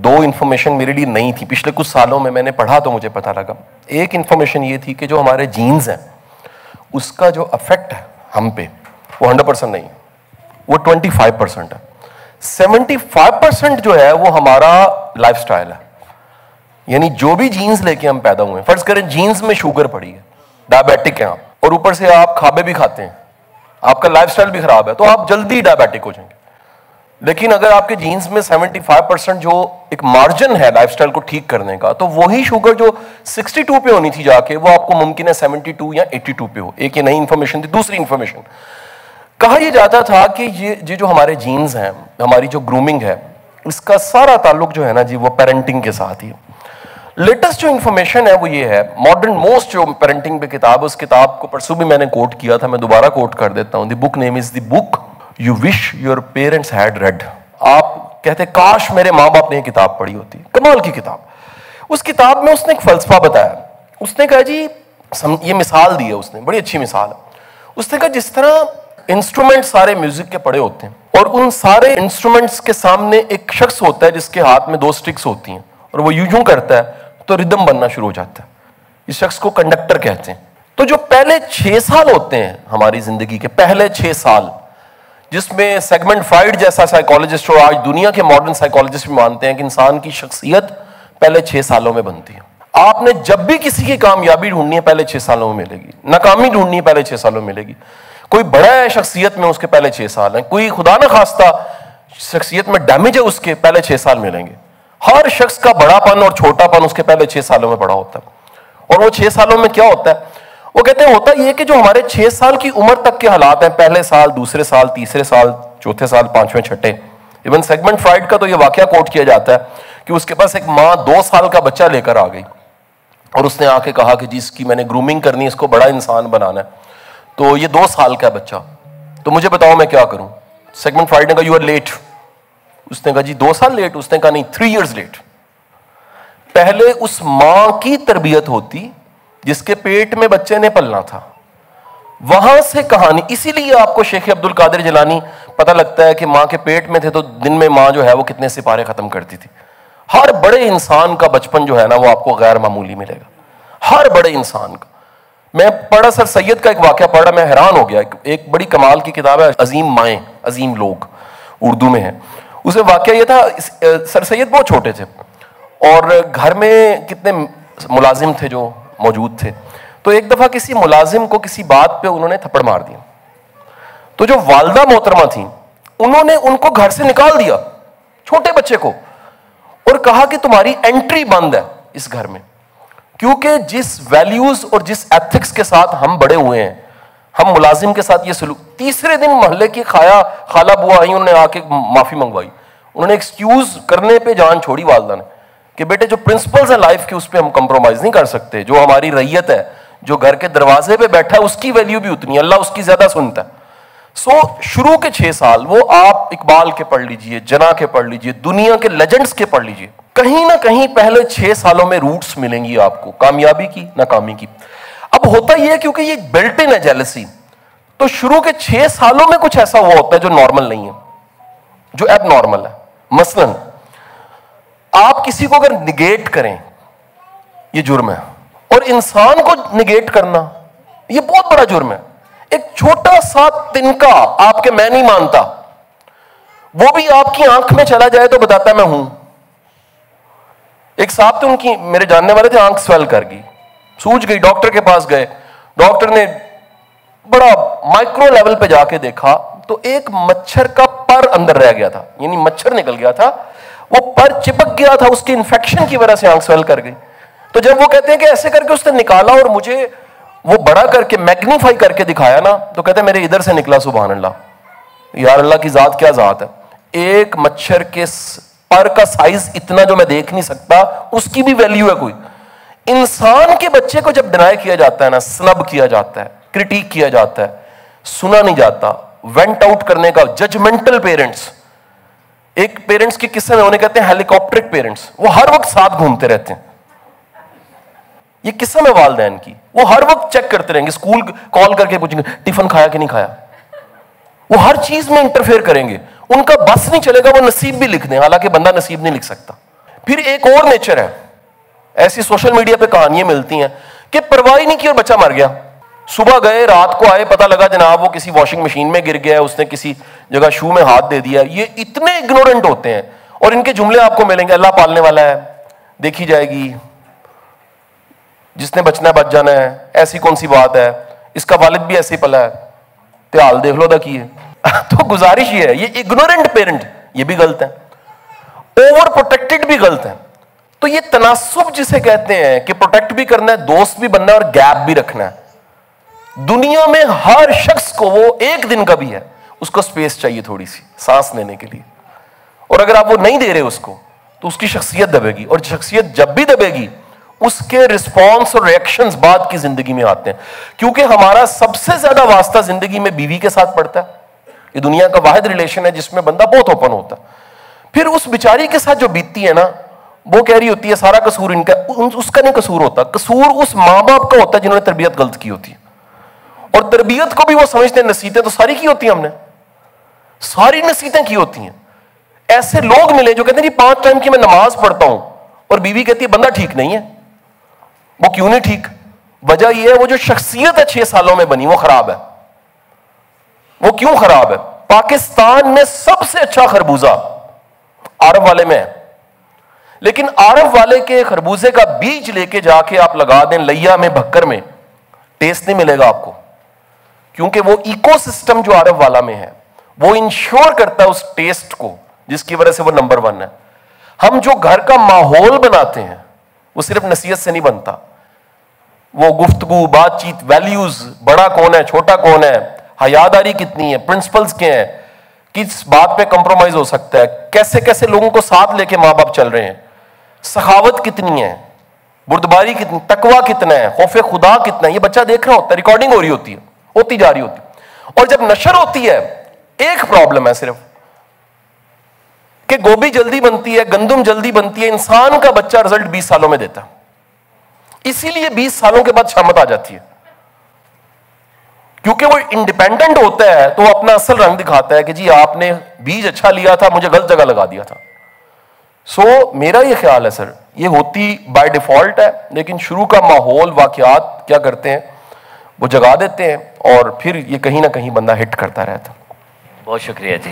دو information میرے لیے نہیں تھی، پچھلے کچھ سالوں میں نے پڑھا تو مجھے پتہ لگا. ایک انفارمیشن یہ تھی کہ جو ہمارے جینز ہیں اس کا جو افیکٹ ہے ہم پہ وہ 100% نہیں ہے، وہ 25% ہے. 75% جو ہے وہ ہمارا لائف سٹائل ہے. یعنی جو بھی جینز لے کے ہم پیدا ہوئے ہیں، فرض کریں جینز میں شوگر پڑی ہے، ڈائبیٹک ہیں آپ، اور اوپر سے آپ کھابے بھی کھاتے ہیں، آپ کا لائف سٹائل بھی خراب ہے، تو آپ جلدی ڈائبیٹک ہو جائیں گے. لیکن اگر آپ کے جینز میں 75% جو ایک مارجن ہے لائف سٹائل کو ٹھیک کرنے کا، تو وہی شوگر جو 62 پہ ہونی تھی جا کے، وہ آپ کو ممکن ہے 72 یا 82 پہ ہو. ایک یہ نئی انفارمیشن تھی. دوسری انفارمیشن، کہا یہ جاتا تھا کہ یہ جو ہمارے جینز ہیں، ہماری جو گرومنگ ہے، اس کا سارا تعلق جو ہے نا جی وہ پیرنٹنگ کے ساتھ ہی. لیٹسٹ جو انفارمیشن ہے وہ یہ ہے، ماڈرن موسٹ جو پیرنٹنگ پہ کتاب، اس کتاب کو پرسوں بھی میں نے کوٹ کیا تھا، میں دوبارہ کوٹ کر دیتا ہوں. The book name is the book you wish your parents had read. آپ کہتے کاش میرے ماں باپ نے یہ کتاب پڑھی ہوتی. کمال کی کتاب. اس کتاب میں اس نے ایک فلسفہ بتایا. اس نے کہا جی، یہ مثال دی ہے اس نے، بڑی اچھی مثال ہے. اس نے کہا جس طرح انسٹرومنٹ سارے میوزک کے پڑے ہوتے ہیں، اور ان سارے انسٹرومنٹس کے سامنے ایک شخص ہوتا ہے جس کے ہاتھ میں 2 سٹکس ہوتی ہیں، اور وہ یوں کرتا ہے تو ردم بننا شروع ہو جاتا ہے. اس شخص کو کنڈکٹر کہتے ہیں. تو جو پہلے 6 سال ہوتے ہیں ہماری زندگی کے، پہلے 6 سال، جس میں سیگمنٹ فرائڈ جیسا سائیکالوجسٹ اور آج دنیا کے ماڈرن سائیکالوجسٹ بھی مانتے ہیں کہ انسان کی شخصیت پہلے 6 سالوں میں بنتی ہے. آپ نے جب بھی کسی کی کامیابی ڈھونڈنی ہے پہلے 6 سالوں میں ملے گی، ناکامی ڈھونڈنی ہے پہلے 6 سالوں میں ملے گی. کوئی بڑا ہے شخصیت میں، اس کے پہلے 6 سال ہیں. کوئی خدا نہ خواستہ شخصیت میں ڈیمیج ہے، اس کے پہلے 6 سال ملیں گے. ہر شخص کا بڑا پن اور چھوٹا پن اس کے پہلے 6 سالوں میں پڑا ہوتا ہے. اور وہ 6 سالوں میں کیا ہوتا ہے؟ وہ کہتے ہیں ہوتا یہ کہ جو ہمارے 6 سال کی عمر تک کے حالات ہیں، پہلے سال، دوسرے سال، تیسرے سال، چوتھے سال، 5ویں، چھٹے، ایون سیگمنٹ فرائڈ کا تو یہ واقعہ کوٹ کیا جاتا ہے کہ اس کے پاس ایک ماں 2 سال کا بچہ لے کر آ گئی، اور اس نے آ کے کہا کہ جی اس کی میں نے گرومنگ کرنی ہے، اس کو بڑا انسان بنانا ہے، تو یہ 2 سال کا بچہ، تو مجھے بتاؤ میں کیا کروں. سیگمنٹ فرائڈ نے کہا یو آر لیٹ. اس نے کہا جی 2 سال لیٹ. اس نے کہا نہیں، 3 ایئرز لیٹ. پہلے اس ماں کی تربیت ہوتی جس کے پیٹ میں بچے نے پلنا تھا، وہاں سے کہانی. اسی لیے آپ کو شیخ عبد القادر جیلانی پتہ لگتا ہے کہ ماں کے پیٹ میں تھے تو دن میں ماں جو ہے وہ کتنے سپارے ختم کرتی تھی. ہر بڑے انسان کا بچپن جو ہے نا وہ آپ کو غیر معمولی ملے گا، ہر بڑے انسان کا. میں پڑھا سر سید کا ایک واقعہ پڑھا، میں حیران ہو گیا. ایک بڑی کمال کی کتاب ہے عظیم مائیں عظیم لوگ، اردو میں ہے. اس میں واقعہ یہ تھا، سر سید بہت چھوٹے تھے اور گھر میں کتنے ملازم تھے جو موجود تھے. تو ایک دفعہ کسی ملازم کو کسی بات پہ انہوں نے تھپڑ مار دیا. تو جو والدہ محترمہ تھیں انہوں نے ان کو گھر سے نکال دیا، چھوٹے بچے کو، اور کہا کہ تمہاری انٹری بند ہے اس گھر میں، کیونکہ جس ویلیوز اور جس ایتھکس کے ساتھ ہم بڑے ہوئے ہیں، ہم ملازم کے ساتھ یہ سلوک. تیسرے دن محلے کی خالہ بوا آئی، انہوں نے آ کے معافی منگوائی. انہوں نے ایکسکیوز کرنے پہ جان چھوڑی والدہ نے کہ بیٹے جو پرنسپلز ہیں لائف کے اس پہ ہم کمپرومائز نہیں کر سکتے. جو ہماری ریت ہے، جو گھر کے دروازے پہ بیٹھا ہے، اس کی ویلیو بھی اتنی ہے، اللہ اس کی زیادہ سنتا ہے. شروع کے 6 سال وہ آپ اقبال کے پڑھ لیجئے، جنا کے پڑھ لیجئے، دنیا کے لیجنڈز کے پڑھ لیجئے، کہیں نہ کہیں پہلے 6 سالوں میں روٹس ملیں گی آپ کو، کامیابی کی، ناکامی کی. اب ہوتا یہ ہے کیونکہ یہ بلٹ ان ہے جیلسی، تو شروع کے 6 سالوں میں کچھ ایسا ہوا ہوتا ہے جو نارمل نہیں ہے، جو ایب نارمل ہے. مثلاً آپ کسی کو اگر نگیٹ کریں یہ جرم ہے، اور انسان کو نگیٹ کرنا یہ بہت بڑا جرم ہے. ایک چھوٹا سا تنکا آپ کے میں نہیں مانتا، وہ بھی آپ کی آنکھ میں چلا جائے تو بتاتا ہے میں ہوں. ایک صاحب تھے، ان کی میرے جاننے والے تھے، آنکھ سویل کر گئی، سوج گئی، ڈاکٹر کے پاس گئے. ڈاکٹر نے بڑا مائکرو لیول پہ جا کے دیکھا تو ایک مچھر کا پر اندر رہ گیا تھا، یعنی مچھر نکل گیا تھا، وہ پر چپک گیا تھا، اس کی انفیکشن کی وجہ سے آنکھ سویل کر گئی. تو جب وہ کہتے ہیں کہ ایسے کر کے اس نے نکالا اور مجھے وہ بڑا کر کے میگنیفائی کر کے دکھایا نا، تو کہتے ہیں میرے ادھر سے نکلا. سبحان اللہ، یار اللہ کی ذات کیا ذات ہے. ایک مچھر کے پر کا سائز اتنا جو میں دیکھ نہیں سکتا، اس کی بھی ویلیو ہے کوئی. انسان کے بچے کو جب ڈینائی کیا جاتا ہے نا، سنب کیا جاتا ہے، کرٹیک کیا جاتا ہے، سنا نہیں جاتا، وینٹ آؤٹ کرنے کا، ججمنٹل پیرنٹس. ایک پیرنٹس کے قصے میں انہیں کہتے ہیں ہیلی کاپٹرک پیرنٹس، وہ ہر وقت ساتھ گھومتے رہتے ہیں. یہ قصہ میں والدین کی، وہ ہر وقت چیک کرتے رہیں گے، اسکول کال کر کے پوچھیں گے ٹفن کھایا کہ نہیں کھایا. وہ ہر چیز میں انٹرفیئر کریں گے. ان کا بس نہیں چلے گا وہ نصیب بھی لکھ دیں، حالانکہ بندہ نصیب نہیں لکھ سکتا. پھر ایک اور نیچر ہے, ایسی سوشل میڈیا پہ کہانیاں ملتی ہیں کہ پرواہ نہیں کی اور بچہ مر گیا. صبح گئے, رات کو آئے, پتہ لگا جناب وہ کسی واشنگ مشین میں گر گیا, اس نے کسی جگہ شو میں ہاتھ دے دیا. یہ اتنے اگنورنٹ ہوتے ہیں, اور ان کے جملے آپ کو ملیں گے, اللہ پالنے والا ہے, دیکھی جائے گی, جس نے بچنا ہے بچ جانا ہے, ایسی کون سی بات ہے, اس کا والد بھی ایسے ہی پلا ہے, حال دیکھ لو دا کی ہے. تو گزارش یہ ہے, یہ اگنورنٹ پیرنٹ یہ بھی غلط ہے, اوور پروٹیکٹڈ بھی غلط ہے. تو یہ تناسب جسے کہتے ہیں کہ پروٹیکٹ بھی کرنا ہے, دوست بھی بننا ہے, اور گیپ بھی رکھنا ہے. دنیا میں ہر شخص کو, وہ ایک دن کا بھی ہے, اس کو سپیس چاہیے تھوڑی سی سانس لینے کے لیے, اور اگر آپ وہ نہیں دے رہے اس کو تو اس کی شخصیت دبے گی, اور شخصیت جب بھی دبے گی اس کے رسپانس اور ریئیکشنز بعد کی زندگی میں آتے ہیں. کیونکہ ہمارا سب سے زیادہ واسطہ زندگی میں بیوی کے ساتھ پڑتا ہے. یہ دنیا کا واحد ریلیشن ہے جس میں بندہ بہت اوپن ہوتا ہے. پھر اس بیچاری کے ساتھ جو بیتتی ہے نا, وہ کہہ رہی ہوتی ہے سارا قصور ان کا, اس کا نہیں قصور ہوتا, قصور اس ماں باپ کا ہوتا ہے جنہوں نے تربیت غلط کی ہوتی ہے. اور تربیت کو بھی وہ سمجھتے ہیں نصیحتیں تو ساری کی ہوتی ہیں, ہم نے ساری نصیحتیں کی ہوتی ہیں. ایسے لوگ ملے جو کہتے ہیں جی 5 ٹائم کی میں نماز پڑھتا ہوں, اور بیوی کہتی ہے بندہ ٹھیک نہیں ہے. وہ کیوں نہیں ٹھیک؟ وجہ یہ ہے وہ جو شخصیت ہے 6 سالوں میں بنی وہ خراب ہے. وہ کیوں خراب ہے؟ پاکستان میں سب سے اچھا خربوزہ عرب والے میں ہے, لیکن عرب والے کے خربوزے کا بیج لے کے جا کے آپ لگا دیں لیا میں, بھکر میں, ٹیسٹ نہیں ملے گا آپ کو. کیونکہ وہ ایکو سسٹم جو عرب والا میں ہے وہ انشور کرتا ہے اس ٹیسٹ کو, جس کی وجہ سے وہ نمبر 1 ہے. ہم جو گھر کا ماحول بناتے ہیں وہ صرف نصیحت سے نہیں بنتا, وہ گفتگو, بات چیت, ویلیوز, بڑا کون ہے, چھوٹا کون ہے, حیاداری کتنی ہے, پرنسپلز کیا ہیں, کس بات پہ کمپرومائز ہو سکتا ہے, کیسے کیسے لوگوں کو ساتھ لے کے ماں باپ چل رہے ہیں, سخاوت کتنی ہے, بردباری کتنی, تقویٰ کتنا ہے, خوف خدا کتنا ہے. یہ بچہ دیکھ رہا ہوتا ہے, ریکارڈنگ ہو رہی ہوتی ہے, ہوتی جا رہی ہوتی ہے. اور جب نشر ہوتی ہے ایک پرابلم ہے صرف کہ گوبھی جلدی بنتی ہے, گندم جلدی بنتی ہے, انسان کا بچہ رزلٹ 20 سالوں میں دیتا, اسی لیے 20 سالوں کے بعد شامت آ جاتی ہے. کیونکہ وہ انڈیپینڈنٹ ہوتا ہے تو وہ اپنا اصل رنگ دکھاتا ہے کہ جی آپ نے بیج اچھا لیا تھا, مجھے غلط جگہ لگا دیا تھا. میرا یہ خیال ہے سر, یہ ہوتی بائی ڈیفالٹ ہے, لیکن شروع کا ماحول, واقعات کیا کرتے ہیں وہ جگا دیتے ہیں, اور پھر یہ کہیں نہ کہیں بندہ ہٹ کرتا رہتا. بہت شکریہ جی.